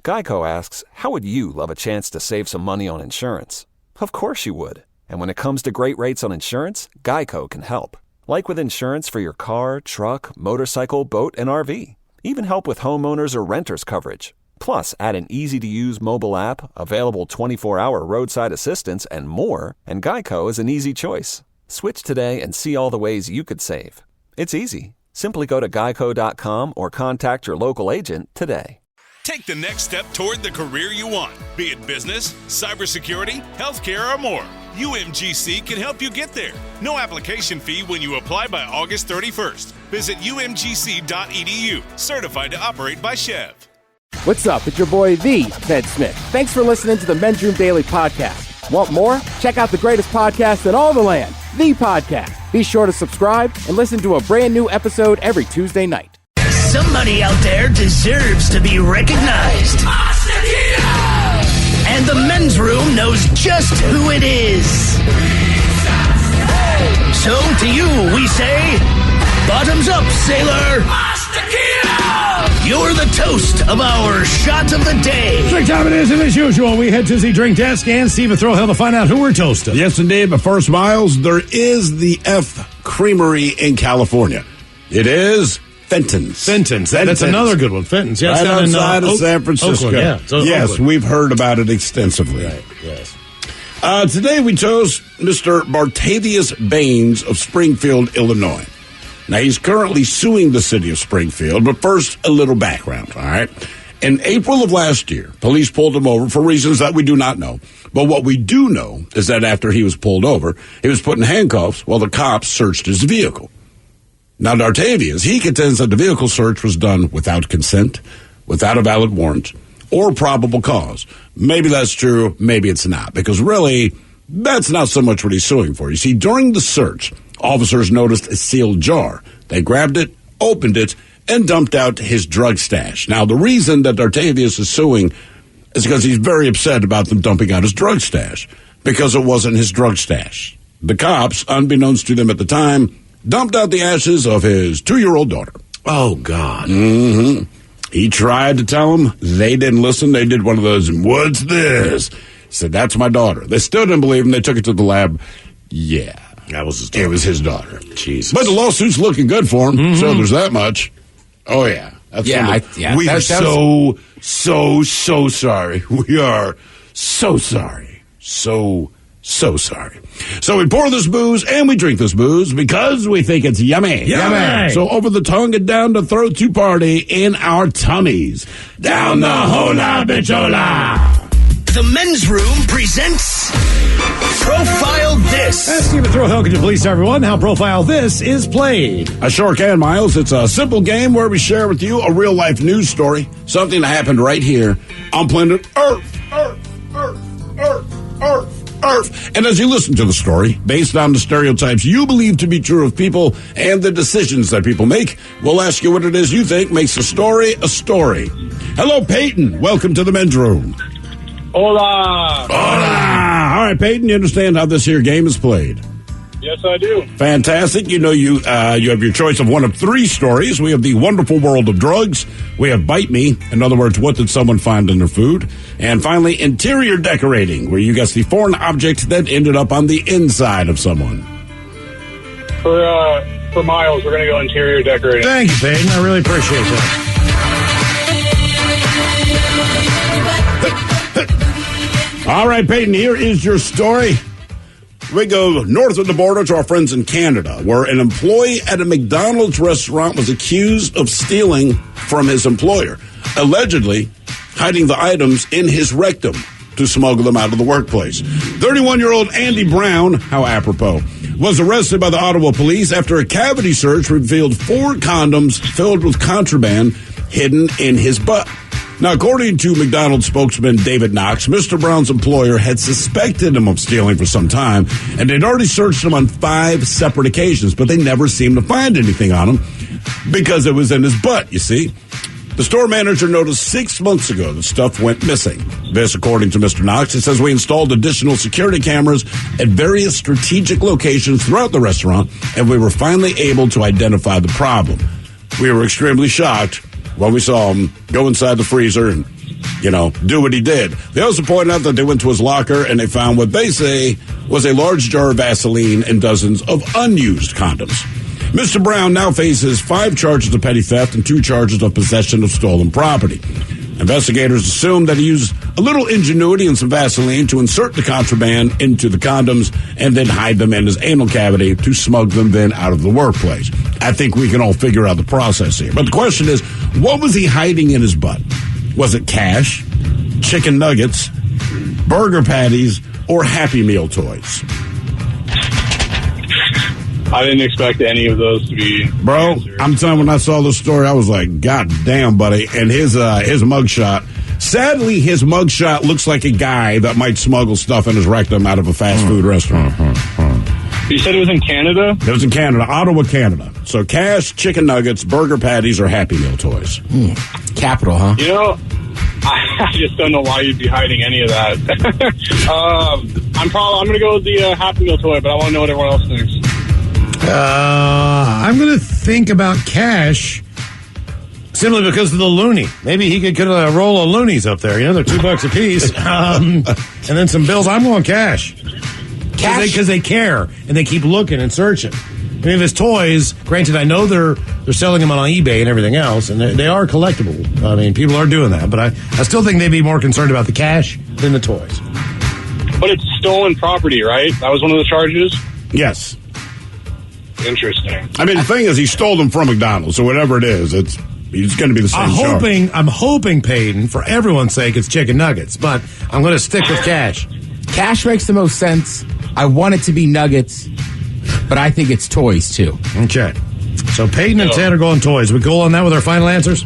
Geico asks, how would you love a chance to save some money on insurance? Of course you would. And when it comes to great rates on insurance, Geico can help. Like with insurance for your car, truck, motorcycle, boat, and RV. Even help with homeowners or renters coverage. Plus, add an easy-to-use mobile app, available 24-hour roadside assistance, and more, and Geico is an easy choice. Switch today and see all the ways you could save. It's easy. Simply go to geico.com or contact your local agent today. Take the next step toward the career you want, be it business, cybersecurity, healthcare, or more. UMGC can help you get there. No application fee when you apply by August 31st. Visit umgc.edu, certified to operate by Chev. What's up? It's your boy, The Ted Smith. Thanks for listening to the Men's Room Daily Podcast. Want more? Check out the greatest podcast in all the land, The Podcast. Be sure to subscribe and listen to a brand new episode every Tuesday night. Somebody out there deserves to be recognized. And the Men's Room knows just who it is. So to you, we say, bottoms up, sailor. You're the toast of our shot of the day. Drink time it is, and as usual, we head to the drink desk and Steve Throwhill to find out who we're toasting. Yes, indeed. But first, Miles, there is the F Creamery in California. It is Fenton's. That's another good one. Fenton's. Yeah, right outside of San Francisco. Oakland, yeah. Yes, Oakland. We've heard about it extensively. Right, yes. Today we toast Mr. Bartavius Baines of Springfield, Illinois. Now, he's currently suing the city of Springfield, but first, a little background, all right? In April of last year, police pulled him over for reasons that we do not know. But what we do know is that after he was pulled over, he was put in handcuffs while the cops searched his vehicle. Now, Bartavius, he contends that the vehicle search was done without consent, without a valid warrant, or probable cause. Maybe that's true, maybe it's not, because really, that's not so much what he's suing for. You see, during the search, officers noticed a sealed jar. They grabbed it, opened it, and dumped out his drug stash. Now, the reason that Bartavius is suing is because he's very upset about them dumping out his drug stash, because it wasn't his drug stash. The cops, unbeknownst to them at the time, dumped out the ashes of his 2-year-old daughter. Oh, God. Mm-hmm. He tried to tell them. They didn't listen. They did one of those, what's this? He said, that's my daughter. They still didn't believe him. They took it to the lab. Yeah. That was his daughter. It was his daughter. Jesus. But the lawsuit's looking good for him, so there's that much. Oh, yeah. We are so sorry. We are so sorry. So sorry. So we pour this booze and we drink this booze because we think it's yummy. Yummy. So over the tongue and down the throat to party in our tummies. Down the hola bichola. The Men's Room presents Profile This. Steve Throwhill, could you please tell everyone how Profile This is played? I sure can, Miles. It's a simple game where we share with you a real-life news story, something that happened right here on planet Earth. And as you listen to the story, based on the stereotypes you believe to be true of people and the decisions that people make, we'll ask you what it is you think makes a story a story. Hello, Peyton. Welcome to the Men's Room. Hola. All right, Peyton, you understand how this here game is played? Yes, I do. Fantastic. You know you have your choice of one of 3 stories. We have the wonderful world of drugs. We have Bite Me. In other words, what did someone find in their food? And finally, interior decorating, where you guess the foreign object that ended up on the inside of someone. For Miles, we're going to go interior decorating. Thank you, Peyton. I really appreciate that. All right, Peyton, here is your story. We go north of the border to our friends in Canada, where an employee at a McDonald's restaurant was accused of stealing from his employer, allegedly hiding the items in his rectum to smuggle them out of the workplace. 31-year-old Andy Brown, how apropos, was arrested by the Ottawa police after a cavity search revealed 4 condoms filled with contraband hidden in his butt. Now, according to McDonald's spokesman David Knox, Mr. Brown's employer had suspected him of stealing for some time, and they'd already searched him on 5 separate occasions, but they never seemed to find anything on him because it was in his butt, you see. The store manager noticed 6 months ago that stuff went missing. This, according to Mr. Knox, it says we installed additional security cameras at various strategic locations throughout the restaurant, and we were finally able to identify the problem. We were extremely shocked when we saw him go inside the freezer and do what he did. They also point out that they went to his locker and they found what they say was a large jar of Vaseline and dozens of unused condoms. Mr. Brown now faces 5 charges of petty theft and 2 charges of possession of stolen property. Investigators assume that he used a little ingenuity and some Vaseline to insert the contraband into the condoms and then hide them in his anal cavity to smuggle them then out of the workplace. I think we can all figure out the process here. But the question is, what was he hiding in his butt? Was it cash, chicken nuggets, burger patties, or Happy Meal toys? I didn't expect any of those to be. Bro, answered. I'm telling you, when I saw this story, I was like, God damn, buddy. And his mugshot, sadly, his mugshot looks like a guy that might smuggle stuff in his rectum out of a fast food restaurant. You said it was in Canada? It was in Canada, Ottawa, Canada. So cash, chicken nuggets, burger patties, or Happy Meal toys. Capital, huh? I just don't know why you'd be hiding any of that. I'm going to go with the Happy Meal toy, but I want to know what everyone else thinks. I'm going to think about cash simply because of the loony. Maybe he could a roll of loonies up there. They're $2 a piece. And then some bills. I'm going cash. Because they care and they keep looking and searching. I mean, if it's toys, granted, I know they're selling them on eBay and everything else, and they are collectible. I mean, people are doing that, but I still think they'd be more concerned about the cash than the toys. But it's stolen property, right? That was one of the charges? Yes. Interesting. I mean, the thing is, he stole them from McDonald's, so whatever it is, it's going to be the same charge. I'm hoping, Peyton, for everyone's sake, it's chicken nuggets, but I'm going to stick with cash. Cash makes the most sense. I want it to be nuggets, but I think it's toys, too. Okay. So Peyton and Ted are going toys. We go on that with our final answers?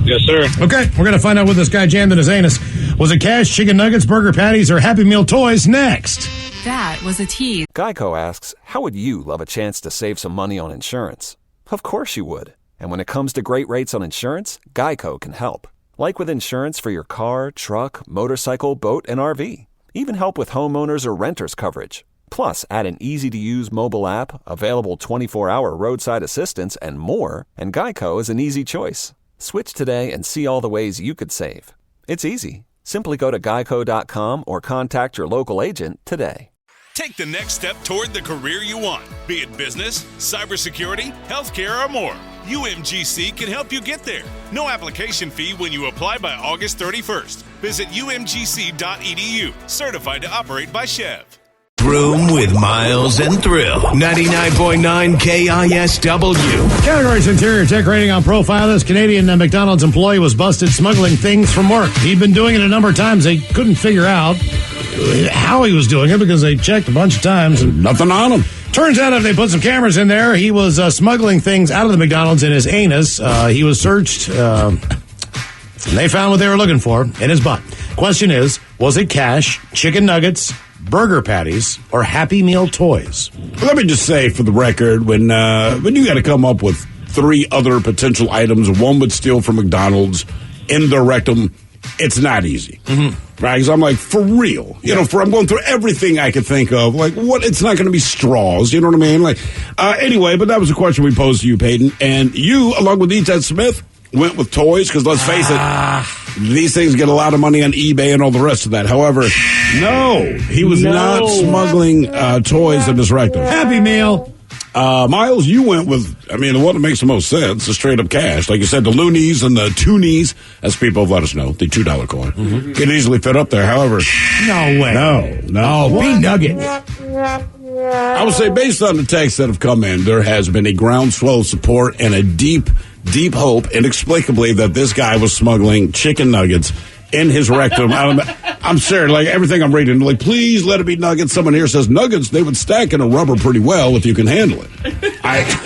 Yes, sir. Okay, we're going to find out what this guy jammed in his anus. Was it cash, chicken nuggets, burger patties, or Happy Meal toys next? That was a tease. Geico asks, how would you love a chance to save some money on insurance? Of course you would. And when it comes to great rates on insurance, Geico can help. Like with insurance for your car, truck, motorcycle, boat, and RV. Even help with homeowners or renters coverage. Plus, add an easy-to-use mobile app, available 24-hour roadside assistance, and more, and Geico is an easy choice. Switch today and see all the ways you could save. It's easy. Simply go to geico.com or contact your local agent today. Take the next step toward the career you want, be it business, cybersecurity, healthcare, or more. UMGC can help you get there. No application fee when you apply by August 31st. Visit umgc.edu, certified to operate by Chev. Room with Miles and Thrill. 99.9 KISW. Categories interior tech rating on profile. This Canadian McDonald's employee was busted smuggling things from work. He'd been doing it a number of times. They couldn't figure out how he was doing it because they checked a bunch of times. And nothing on him. Turns out if they put some cameras in there, he was smuggling things out of the McDonald's in his anus. He was searched, and they found what they were looking for in his butt. Question is, was it cash, chicken nuggets, burger patties, or Happy Meal toys? Let me just say, for the record, when you got to come up with 3 other potential items one would steal from McDonald's in their rectum, it's not easy. Mm-hmm. Right? Because I'm like, for real. I'm going through everything I could think of. Like, what? It's not going to be straws. You know what I mean? Like, anyway, but that was a question we posed to you, Peyton. And you, along with Ted Smith, went with toys because, let's face it, these things get a lot of money on eBay and all the rest of that. However, no, he was not smuggling toys in his rectum. Happy Meal. Miles, you went with, the one that makes the most sense, the straight up cash. Like you said, the loonies and the toonies, as people have let us know, the $2 coin, can easily fit up there. However, no way. No. Be nuggets. I would say, based on the texts that have come in, there has been a groundswell of support and a deep hope, inexplicably, that this guy was smuggling chicken nuggets in his rectum. I'm serious. Like, everything I'm reading, like, please let it be nuggets. Someone here says nuggets, they would stack in a rubber pretty well if you can handle it.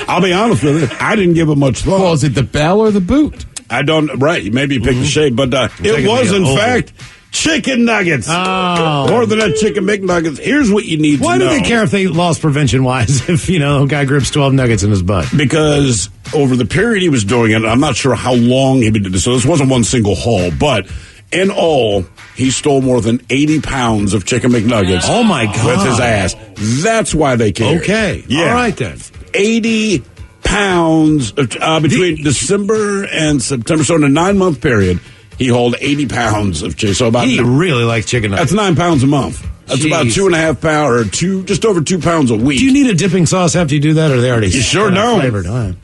I'll be honest with you, I didn't give it much thought. Well, is it the bell or the boot? I don't, right. Maybe you pick the shape, but it was, in fact, chicken nuggets. Oh. More than that chicken McNuggets. Here's what you need to know. Why do they care if they lost prevention-wise if, a guy grips 12 nuggets in his butt? Because over the period he was doing it, I'm not sure how long he did this, so this wasn't one single haul, but in all, he stole more than 80 pounds of chicken McNuggets. Oh, my God. With his ass. That's why they care. Okay. Yeah. All right, then. 80 pounds between December and September. So in a 9-month period, he hauled 80 pounds of chicken. So He really likes chicken nuggets. That's 9 pounds a month. That's about 2.5 pounds, or just over 2 pounds a week. Do you need a dipping sauce after you do that, or are they already You sure don't. flavored? All right.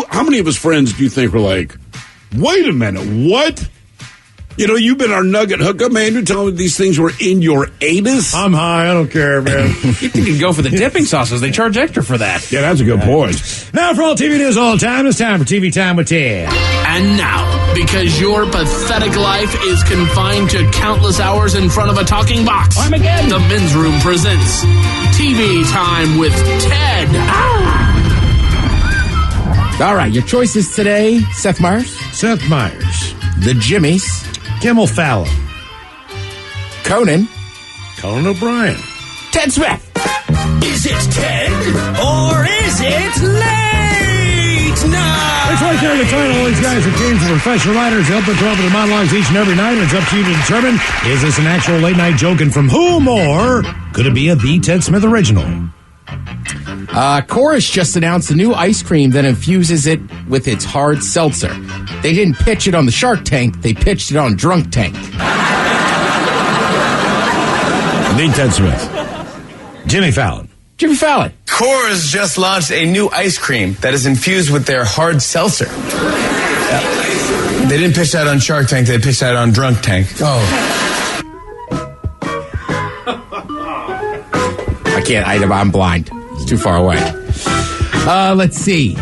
How many of his friends do you think were like, wait a minute, what? You know, you've been our nugget hookup, man. You're telling me these things were in your anus? I'm high. I don't care, man. You think you'd go for the dipping sauces? They charge extra for that. Yeah, that's a good point. Now, for all TV news all the time, it's time for TV Time with Ted. And now, because your pathetic life is confined to countless hours in front of a talking box, the Men's Room presents TV Time with Ted. All right, your choices today: Seth Meyers, the Jimmies, Kimmel Fallon, Conan O'Brien. Ted Smith. Is it Ted or is it late night? It's right there in the title. All these guys are teams of professional writers. They help them come up with their monologues each and every night. And it's up to you to determine, is this an actual late night joke, and from whom, or could it be a The Ted Smith original? Chorus just announced a new ice cream that infuses it with its hard seltzer. They didn't pitch it on the Shark Tank. They pitched it on Drunk Tank. The Ted Smith. Jimmy Fallon. Jimmy Fallon. Coors just launched a new ice cream that is infused with their hard seltzer. They didn't pitch that on Shark Tank, they pitched that on Drunk Tank. I can't. I'm blind. It's too far away. Let's see.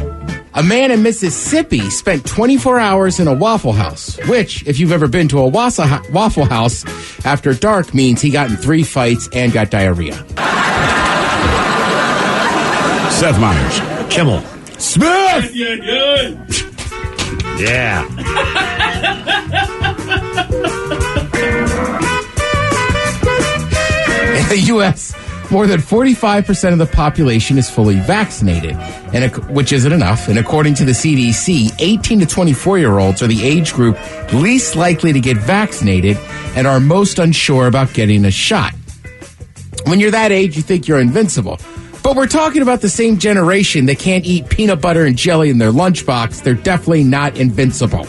A man in Mississippi spent 24 hours in a Waffle House, which, if you've ever been to a Waffle House after dark, means he got in 3 fights and got diarrhea. Seth Meyers. Kimmel. Smith! Yeah. In the U.S., more than 45% of the population is fully vaccinated, which isn't enough. And according to the CDC, 18 to 24-year-olds are the age group least likely to get vaccinated and are most unsure about getting a shot. When you're that age, you think you're invincible. But we're talking about the same generation that can't eat peanut butter and jelly in their lunchbox. They're definitely not invincible.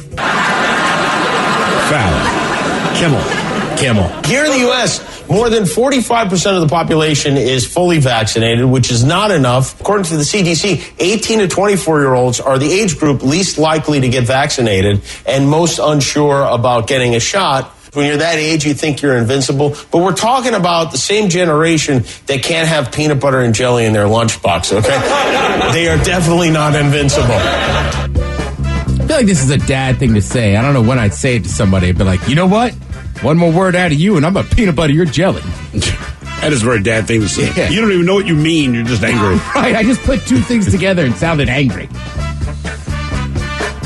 Fallon. Kimmel. Here in the U.S., more than 45% of the population is fully vaccinated, which is not enough. According to the CDC, 18 to 24-year-olds are the age group least likely to get vaccinated and most unsure about getting a shot. When you're that age, you think you're invincible. But we're talking about the same generation that can't have peanut butter and jelly in their lunchbox, okay? They are definitely not invincible. I feel like this is a dad thing to say. I don't know when I'd say it to somebody, but like, you know what? One more word out of you, and I'm a peanut butter your jelly. That is a very dad thing to say. Yeah. You don't even know what you mean. You're just angry. Right, I just put 2 things together and sounded angry.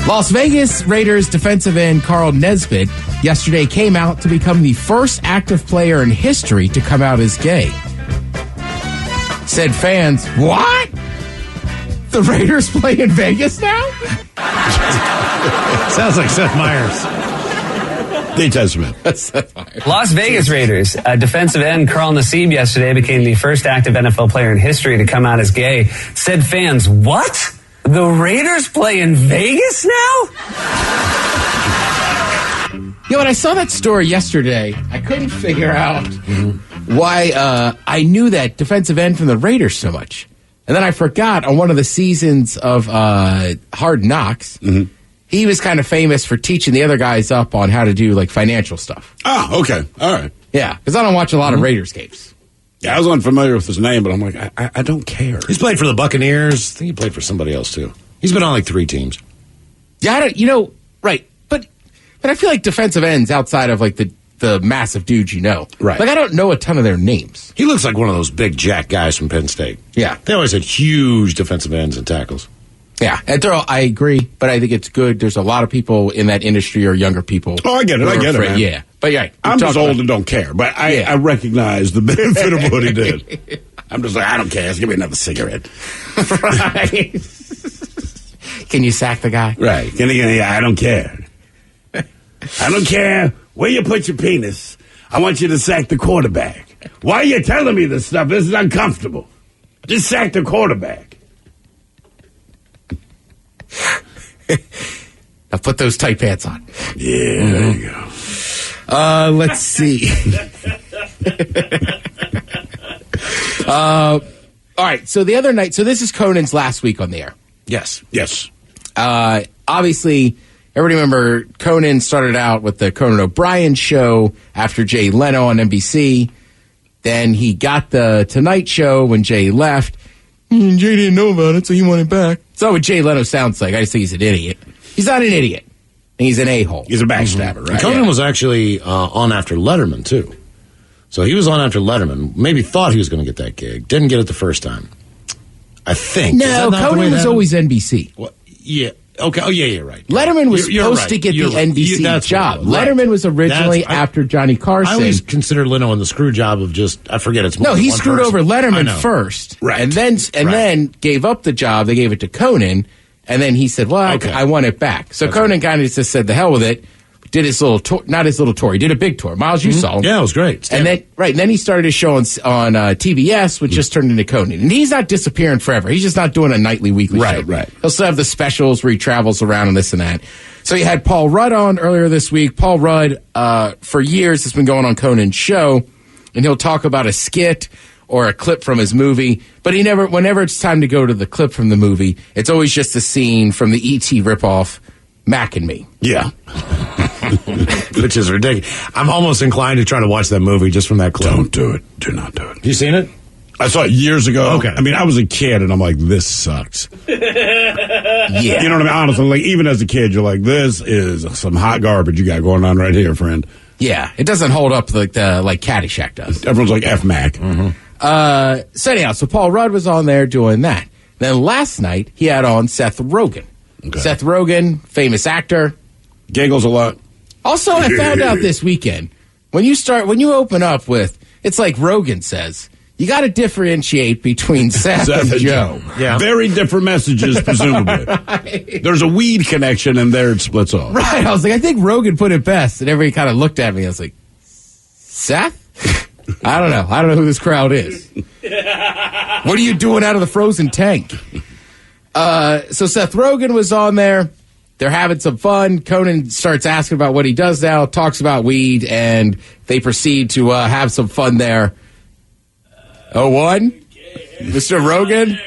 Las Vegas Raiders defensive end Carl Nesbitt yesterday came out to become the first active player in history to come out as gay. Said fans, what? The Raiders play in Vegas now? Sounds like Seth Meyers. The Ted Smith. Las Vegas Raiders defensive end Carl Nassib yesterday became the first active NFL player in history to come out as gay. Said fans, what? The Raiders play in Vegas now? You know, when I saw that story yesterday, I couldn't figure out why I knew that defensive end from the Raiders so much. And then I forgot on one of the seasons of Hard Knocks, he was kind of famous for teaching the other guys up on how to do like financial stuff. Oh, okay. All right. Yeah, because I don't watch a lot of Raiders games. Yeah, I was unfamiliar with his name, but I'm like, I don't care. He's played for the Buccaneers. I think he played for somebody else, too. He's been on like 3 teams. Yeah, right. But I feel like defensive ends outside of like the massive dudes you know. Right. Like, I don't know a ton of their names. He looks like one of those big jack guys from Penn State. Yeah. They always had huge defensive ends and tackles. Yeah, and I agree, but I think it's good. There's a lot of people in that industry or younger people. Oh, I get it. Man. Yeah. But yeah. I'm just old and don't care, but I recognize the benefit of what he did. I'm just like, I don't care. Just give me another cigarette. Right. Can you sack the guy? Right. I don't care. I don't care where you put your penis. I want you to sack the quarterback. Why are you telling me this stuff? This is uncomfortable. Just sack the quarterback. Now put those tight pants on. Yeah, there you go. Let's see. All right, so the other night, so this is Conan's last week on the air. Yes. Obviously, everybody remember Conan started out with the Conan O'Brien show after Jay Leno on NBC. Then he got the Tonight Show when Jay left. Jay didn't know about it, so he wanted it back. That's not what Jay Leno sounds like. I just think he's an idiot. He's not an idiot. He's an a-hole. He's a backstabber, right? Conan was actually on after Letterman, too. So he was on after Letterman. Maybe thought he was going to get that gig. Didn't get it the first time. I think. No, Conan was always NBC. Well, yeah. Okay. Oh, yeah, you're right. Letterman was supposed to get the NBC job. Letterman was originally after Johnny Carson. I always consider Leno on the screw job of I forget it's more No, than he one screwed person. over Letterman first. Right. And then gave up the job. They gave it to Conan. And then he said, well, I want it back. So Conan kind of just said, the hell with it. Did his little tour, not his little tour. He did a big tour. Miles, you saw him. Yeah, it was great. And then he started his show on TBS, which just turned into Conan. And he's not disappearing forever. He's just not doing a nightly, weekly show. Right. He'll still have the specials where he travels around and this and that. So he had Paul Rudd on earlier this week. Paul Rudd, for years, has been going on Conan's show, and he'll talk about a skit or a clip from his movie. But whenever it's time to go to the clip from the movie, it's always just a scene from the E.T. ripoff, Mac and Me. Yeah. Which is ridiculous. I'm almost inclined to try to watch that movie just from that clip. Don't do it. Do not do it. You seen it? I saw it years ago. Okay. I mean, I was a kid, and I'm like, this sucks. Yeah. You know what I mean? Honestly, like, even as a kid, you're like, this is some hot garbage you got going on right here, friend. Yeah. It doesn't hold up like Caddyshack does. Everyone's like, F Mac. So anyhow, so Paul Rudd was on there doing that. Then last night, he had on Seth Rogen. Okay. Seth Rogen, famous actor. Giggles a lot. Also, I found out this weekend, when you open up with, it's like Rogan says, you got to differentiate between Seth and Joe. Yeah. Very different messages, presumably. Right. There's a weed connection, and there it splits off. Right. I was like, I think Rogan put it best. And everybody kind of looked at me. I was like, Seth? I don't know. I don't know who this crowd is. What are you doing out of the frozen tank? So Seth Rogen was on there. They're having some fun. Conan starts asking about what he does now, talks about weed, and they proceed to have some fun there. 01? Mr. Rogen?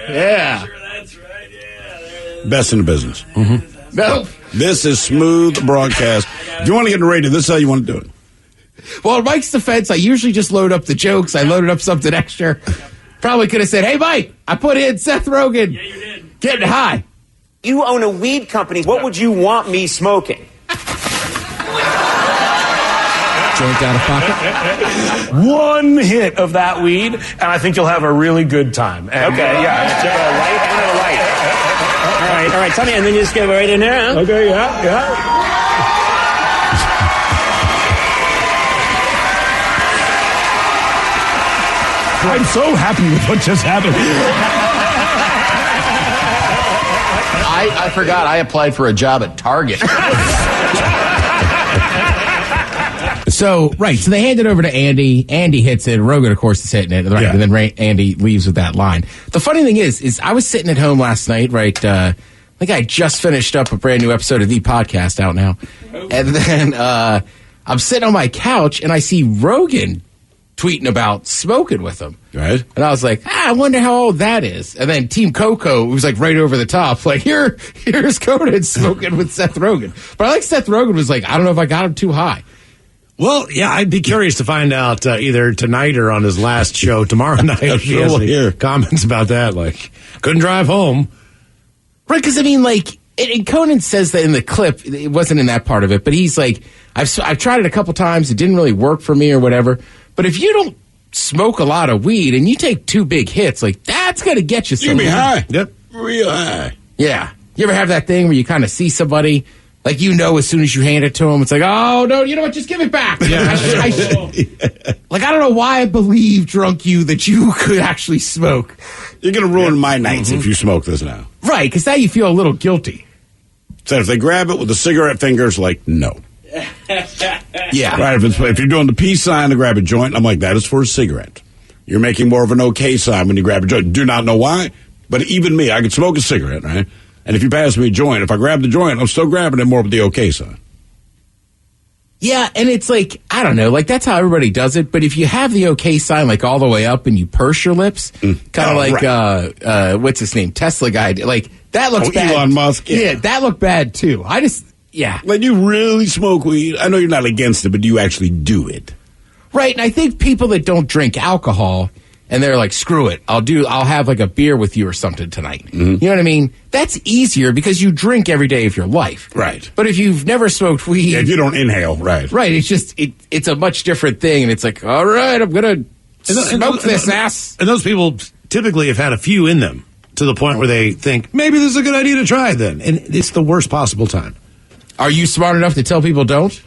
Yeah. Sure, that's right. Yeah. Best in the business. Mm-hmm. Nope. This is smooth broadcast. If you want to get in the radio, this is how you want to do it. Well, in Mike's defense, I usually just load up the jokes. I loaded up something extra. Probably could have said, hey, Mike, I put in Seth Rogen. Yeah, you did. Getting high. You own a weed company. What would you want me smoking? Joint out of pocket. One hit of that weed, and I think you'll have a really good time. And, Okay, yeah. All right. Tell me, and then you just get right in there, huh? Okay, yeah. I'm so happy with what just happened. I forgot I applied for a job at Target. So they hand it over to Andy. Andy hits it. Rogan, of course, is hitting it. Right? Yeah. And then Andy leaves with that line. The funny thing is I was sitting at home last night, right? I think I just finished up a brand new episode of The Podcast out now. And then I'm sitting on my couch, and I see Rogan tweeting about smoking with him. Right. And I was like, I wonder how old that is. And then Team Coco was like right over the top. Like, here's Conan smoking with Seth Rogen. But I like Seth Rogen was like, I don't know if I got him too high. Well, yeah, I'd be curious to find out either tonight or on his last show tomorrow night. If he has any comments about that. Like, couldn't drive home. Right, because I mean, like, and Conan says that in the clip, it wasn't in that part of it, but he's like, I've tried it a couple times. It didn't really work for me or whatever. But if you don't smoke a lot of weed and you take 2 big hits, like, that's going to get you something. You'll be high. Yep. Real high. Yeah. You ever have that thing where you kind of see somebody, like, as soon as you hand it to them, it's like, oh, no, you know what, just give it back. Yeah. Like, I don't know why I believe, drunk you, that you could actually smoke. You're going to ruin my nights if you smoke this now. Right, because now you feel a little guilty. So if they grab it with the cigarette fingers, like, no. Yeah. Right, if you're doing the peace sign to grab a joint, I'm like, that is for a cigarette. You're making more of an okay sign when you grab a joint. Do not know why, but even me, I could smoke a cigarette, right? And if you pass me a joint, if I grab the joint, I'm still grabbing it more with the okay sign. Yeah, and it's like, I don't know, like that's how everybody does it. But if you have the okay sign like all the way up and you purse your lips, kind of like, right. What's his name? Tesla guy. Like, that looks bad. Elon Musk. Yeah, that looked bad too. Like, you really smoke weed? I know you're not against it, but do you actually do it? Right, and I think people that don't drink alcohol and they're like, screw it, I'll have like a beer with you or something tonight. Mm-hmm. You know what I mean? That's easier because you drink every day of your life. Right. But if you've never smoked weed... Yeah, if you don't inhale, right. Right, it's just, it's a much different thing, and it's like, all right, I'm going to smoke this ass. And those people typically have had a few in them to the point where they think, maybe this is a good idea to try it then. And it's the worst possible time. Are you smart enough to tell people don't?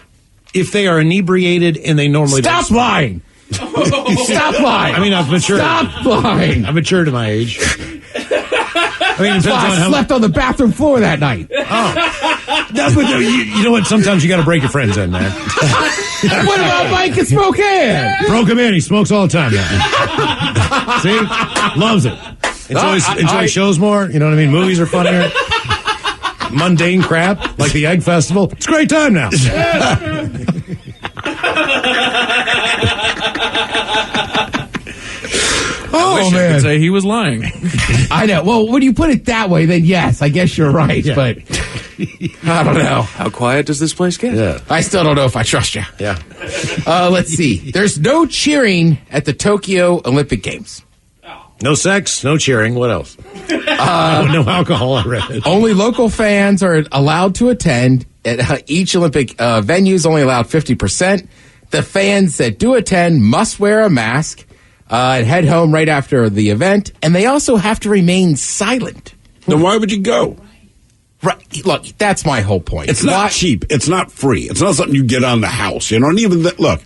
If they are inebriated and they normally Stop lying! Stop lying! I mean, I've matured. Stop lying! I've matured to my age. I mean, I slept on the bathroom floor that night. Oh. You know what? Sometimes you got to break your friends in, man. What about Mike and Spokane? Broke him in. He smokes all the time now. See? Loves it. Enjoys shows more. You know what I mean? Movies are funnier. Mundane crap like the Egg Festival. It's a great time now. I could say he was lying. I know. Well, when you put it that way, then yes, I guess you're right. Yeah. But I don't know. How quiet does this place get? Yeah. I still don't know if I trust you. Yeah. Let's see. There's no cheering at the Tokyo Olympic Games. No sex, no cheering. What else? No alcohol, I read. Only local fans are allowed to attend. At each Olympic venue is only allowed 50%. The fans that do attend must wear a mask and head home right after the event. And they also have to remain silent. Then why would you go? Right. Look, that's my whole point. It's not cheap. It's not free. It's not something you get on the house. You know, and even look.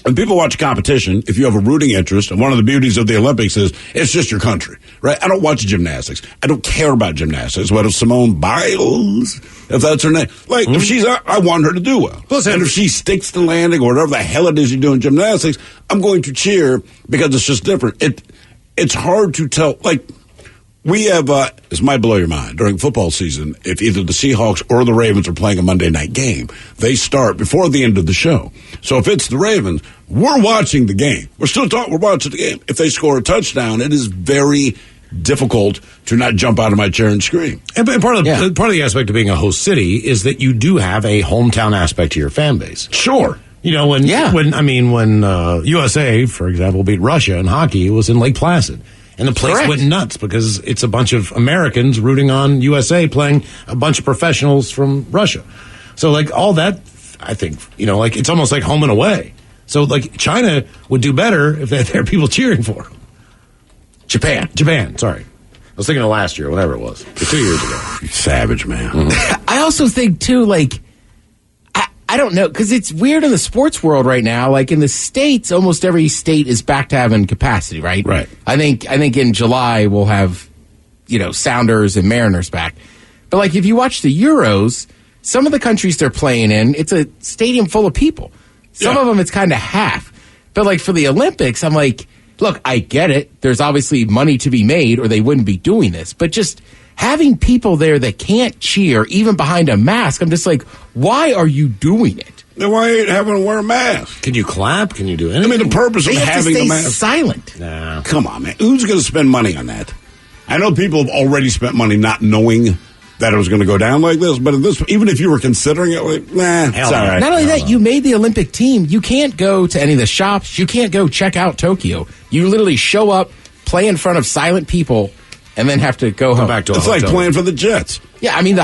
When people watch competition, if you have a rooting interest, and one of the beauties of the Olympics is it's just your country, right? I don't watch gymnastics. I don't care about gymnastics. What if Simone Biles, if that's her name? Like, if she's, I want her to do well. And if she sticks to landing or whatever the hell it is you do in gymnastics, I'm going to cheer because it's just different. It's hard to tell. Like, we have, this might blow your mind, during football season, if either the Seahawks or the Ravens are playing a Monday night game, they start before the end of the show. So if it's the Ravens, we're watching the game. We're watching the game. If they score a touchdown, it is very difficult to not jump out of my chair and scream. And part of the aspect of being a host city is that you do have a hometown aspect to your fan base. Sure. You know, when USA, for example, beat Russia in hockey, it was in Lake Placid. And the place went nuts because it's a bunch of Americans rooting on USA playing a bunch of professionals from Russia. So, like, all that, I think, you know, like, it's almost like home and away. So, like, China would do better if there are people cheering for them. Japan, sorry. I was thinking of last year, whatever it was. 2 years ago. Savage, man. Mm-hmm. I also think, too, like, I don't know, because it's weird in the sports world right now. Like in the States, almost every state is back to having capacity, right? Right. I think in July we'll have, you know, Sounders and Mariners back. But like if you watch the Euros, some of the countries they're playing in, it's a stadium full of people. Some of them it's kind of half. But like for the Olympics, I'm like, look, I get it. There's obviously money to be made or they wouldn't be doing this. But just having people there that can't cheer, even behind a mask, I'm just like, why are you doing it? Then why ain't having to wear a mask? Can you clap? Can you do anything? I mean, the purpose of having a mask. Silent. Nah. Come on, man. Who's going to spend money on that? I know people have already spent money not knowing that it was going to go down like this, but even if you were considering it, like, it's all right. Not only that, you made the Olympic team. You can't go to any of the shops. You can't go check out Tokyo. You literally show up, play in front of silent people, and then have to go home. Back to it's like playing for the Jets. Yeah, I mean, the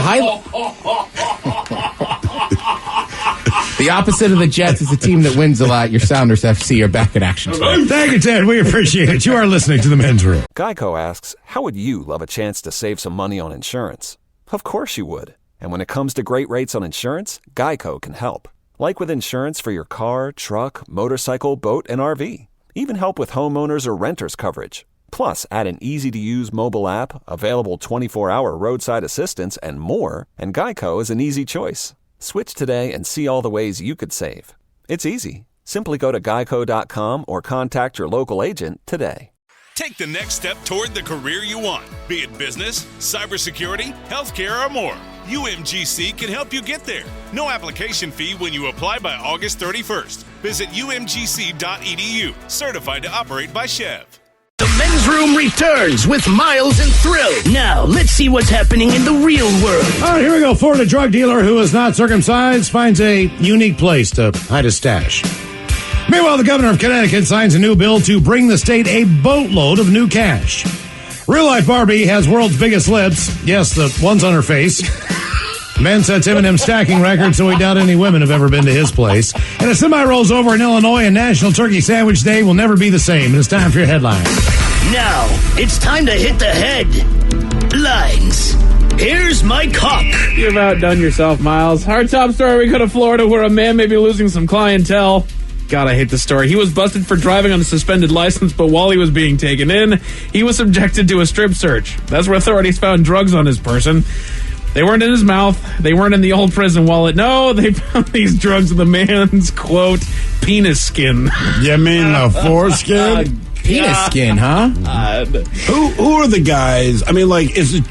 opposite of the Jets is a team that wins a lot. Your Sounders FC are back in action today. Thank you, Ted. We appreciate it. You are listening to The Men's Room. Geico asks, how would you love a chance to save some money on insurance? Of course you would. And when it comes to great rates on insurance, Geico can help. Like with insurance for your car, truck, motorcycle, boat, and RV. Even help with homeowners or renters coverage. Plus, add an easy-to-use mobile app, available 24-hour roadside assistance, and more, and Geico is an easy choice. Switch today and see all the ways you could save. It's easy. Simply go to geico.com or contact your local agent today. Take the next step toward the career you want, be it business, cybersecurity, healthcare, or more. UMGC can help you get there. No application fee when you apply by August 31st. Visit umgc.edu, certified to operate by Chev. The men's room returns with Miles and Thrill. Now, let's see what's happening in the real world. All right, here we go. Florida drug dealer who is not circumcised finds a unique place to hide his stash. Meanwhile, the governor of Connecticut signs a new bill to bring the state a boatload of new cash. Real-life Barbie has world's biggest lips. Yes, the ones on her face. Man sets M&M stacking record, so we doubt any women have ever been to his place. And a semi rolls over in Illinois, and National Turkey Sandwich Day will never be the same. And it's time for your headlines. Now, it's time to hit the headlines. Here's my cock. You've outdone yourself, Miles. Our top story, we go to Florida, where a man may be losing some clientele. God, I hate this story. He was busted for driving on a suspended license, but while he was being taken in, he was subjected to a strip search. That's where authorities found drugs on his person. They weren't in his mouth. They weren't in the old prison wallet. No, they found these drugs in the man's, quote, penis skin. You mean the foreskin? Penis skin, huh? Who are the guys? I mean, like, is it,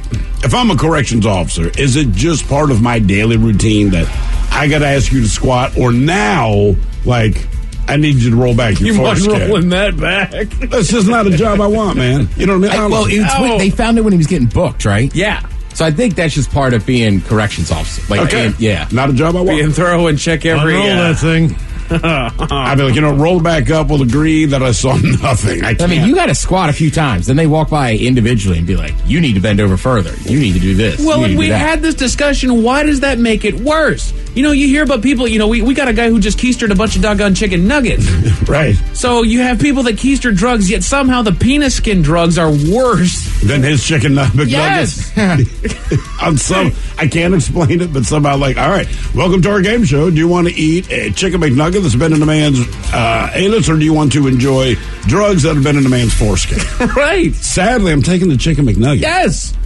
if I'm a corrections officer, is it just part of my daily routine that I got to ask you to squat, or now, like, I need you to roll back your foreskin? You mind rolling that back? That's just not a job I want, man. You know what I mean? They found it when he was getting booked, right? Yeah. So I think that's just part of being corrections officer. Like, okay. Yeah. Not a job I want. Being thorough and check every... Unroll that thing. I'd be like, roll back up, will agree that I saw nothing. I mean, you got to squat a few times. Then they walk by individually and be like, you need to bend over further. You need to do this. Well, and we had this discussion. Why does that make it worse? You hear about people, we got a guy who just keistered a bunch of doggone chicken nuggets. Right. So you have people that keister drugs, yet somehow the penis skin drugs are worse than his chicken nuggets. Yes. I can't explain it, but somehow, like, all right, welcome to our game show. Do you want to eat a chicken McNugget that's been in a man's anus, or do you want to enjoy drugs that have been in a man's foreskin? Right. Sadly, I'm taking the chicken McNugget. Yes.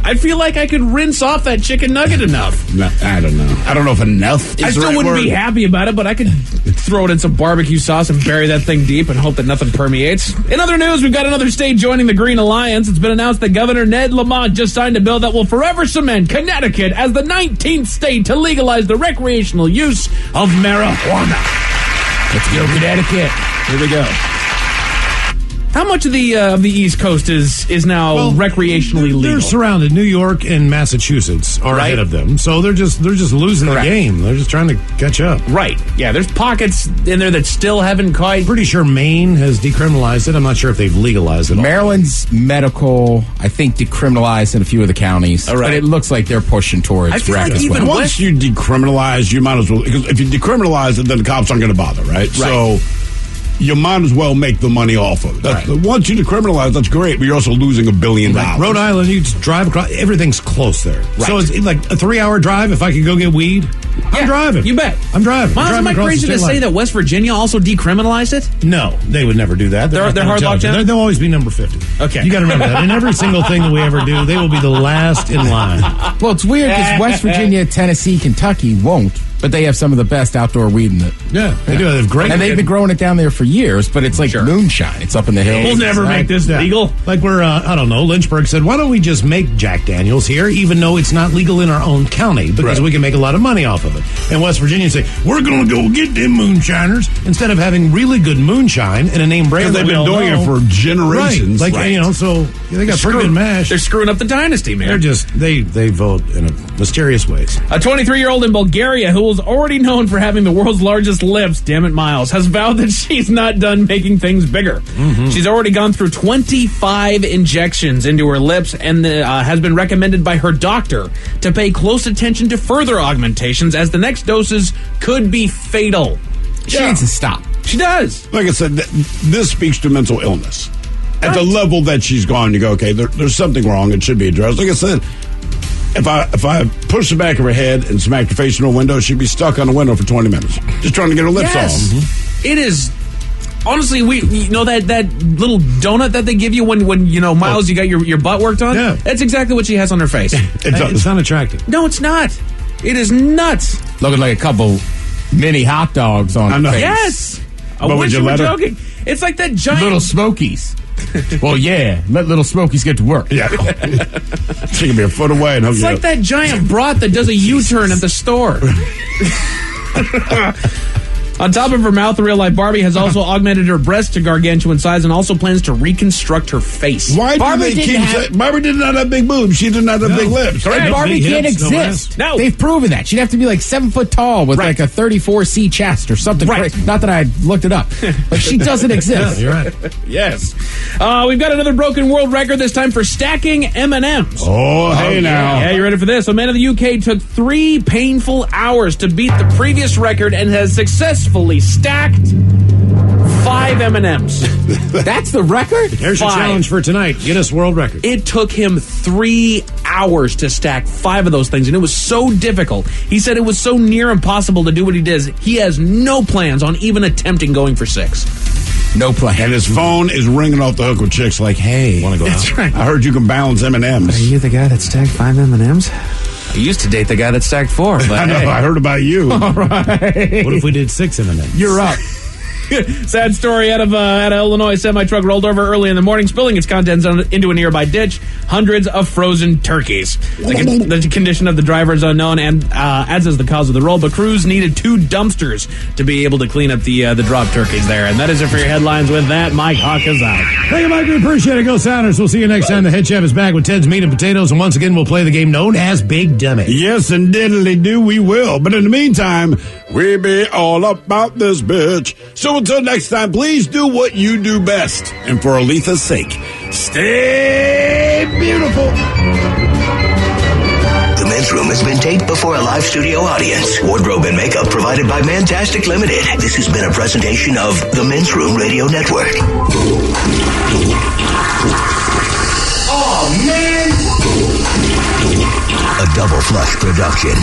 I feel like I could rinse off that chicken nugget enough. No, I don't know. I don't know if enough is I still wouldn't be happy about it, but I could throw it in some barbecue sauce and bury that thing deep and hope that nothing permeates. In other news, we've got another state joining the Green Alliance. It's been announced that Governor Ned Lamont just signed a bill that will forever cement Connecticut as the 19th state to legalize the recreational use of marijuana. Let's go, Connecticut. Here we go. How much of the East Coast is now recreationally legal? They're surrounded. New York and Massachusetts are ahead of them, so they're just losing the game. They're just trying to catch up. Right. Yeah. There's pockets in there that still haven't quite. Pretty sure Maine has decriminalized it. I'm not sure if they've legalized it. Maryland's medical, I think, decriminalized in a few of the counties. But it looks like they're pushing towards rec as well. Once you decriminalize, you might as well, because if you decriminalize it, then the cops aren't going to bother, right? So you might as well make the money off of it. Once you decriminalize, that's great, but you're also losing $1 billion. Rhode Island, you just drive across. Everything's close there. Right. So it's like a 3-hour drive. If I could go get weed, I'm driving. You bet. I'm driving. Miles, am I crazy to say that West Virginia also decriminalized it? No, they would never do that. They're hard locked down? They'll always be number 50. Okay. You got to remember that. In every single thing that we ever do, they will be the last in line. Well, it's weird because West Virginia, Tennessee, Kentucky won't, but they have some of the best outdoor weed in it. Yeah, they do. They have great. And they've been growing it down there for years, but it's like moonshine. It's up in the hills. We'll never make this legal. Like we're, I don't know, Lynchburg said, why don't we just make Jack Daniels here, even though it's not legal in our own county, because we can make a lot of money off of it. And West Virginia say, we're going to go get them moonshiners, instead of having really good moonshine and a name brand that they've been doing it for generations. Right. Like, so they got pretty good mash. They're screwing up the dynasty, man. They're just, they vote in mysterious ways. A 23-year-old in Bulgaria who was already known for having the world's largest lips, damn it, Miles, has vowed that she's not done making things bigger. Mm-hmm. She's already gone through 25 injections into her lips and has been recommended by her doctor to pay close attention to further augmentations, as the next doses could be fatal. She needs to stop. She does. Like I said, this speaks to mental illness. At the level that she's gone, you go, okay, there's something wrong. It should be addressed. Like I said, if I pushed the back of her head and smacked her face in a window, she'd be stuck on the window for 20 minutes, just trying to get her lips off. Mm-hmm. It is. Honestly, that little donut that they give you when Miles, you got your butt worked on? Yeah. That's exactly what she has on her face. It's not attractive. No, it's not. It is nuts. Looking like a couple mini hot dogs on her face. Yes. I wish you were joking. It's like that giant... Little Smokies. Well, yeah. Let Little Smokies get to work. Yeah. She can be a foot away. And it's like that giant brat that does a U-turn at the store. On top of her mouth, the real-life Barbie has also augmented her breasts to gargantuan size and also plans to reconstruct her face. Why do they keep saying Barbie did not have big boobs? She did not have big lips. Right? Barbie can't exist. No. They've proven that. She'd have to be like 7 foot tall with like a 34C chest or something crazy. Not that I looked it up, but she doesn't exist. You're right. Yes. We've got another broken world record, this time for stacking M&Ms. Oh, hey now. Yeah, you ready for this? A man in the UK took 3 painful hours to beat the previous record and has successfully stacked 5 M&Ms. That's the record? Here's your challenge for tonight. Guinness World Record. It took him 3 hours to stack 5 of those things, and it was so difficult. He said it was so near impossible to do what he did. He has no plans on even attempting going for 6. No plan. And his phone is ringing off the hook with chicks like, hey, want to go That's out? right. I heard you can balance M&Ms. Are you the guy that stacked 5 M&Ms? I used to date the guy that stacked 4. But I know. hey. I heard about you. All right. What if we did 6 M&Ms? You're up. Sad story out of Illinois. Semi-truck rolled over early in the morning, spilling its contents into a nearby ditch. Hundreds of frozen turkeys. The condition of the driver is unknown, and as is the cause of the roll. But crews needed 2 dumpsters to be able to clean up the dropped turkeys there. And that is it for your headlines. With that, Mike Hawk is out. Thank you, Mike. We appreciate it. Go Sounders. We'll see you next time. The Head Chef is back with Ted's Meat and Potatoes, and once again, we'll play the game known as Big Dummy. Yes, and diddly do we will. But in the meantime, we be all about this bitch. So until next time, please do what you do best. And for Aletha's sake, stay beautiful. The Men's Room has been taped before a live studio audience. Wardrobe and makeup provided by Mantastic Limited. This has been a presentation of the Men's Room Radio Network. Oh, man! A Double Flush production.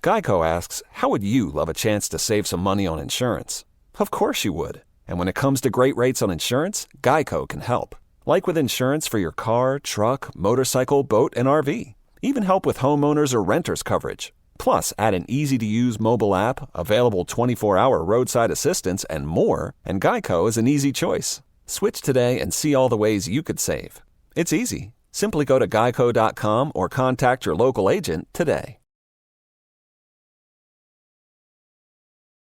Geico asks, how would you love a chance to save some money on insurance? Of course you would. And when it comes to great rates on insurance, Geico can help. Like with insurance for your car, truck, motorcycle, boat, and RV. Even help with homeowners or renters coverage. Plus, add an easy-to-use mobile app, available 24-hour roadside assistance, and more, and Geico is an easy choice. Switch today and see all the ways you could save. It's easy. Simply go to geico.com or contact your local agent today.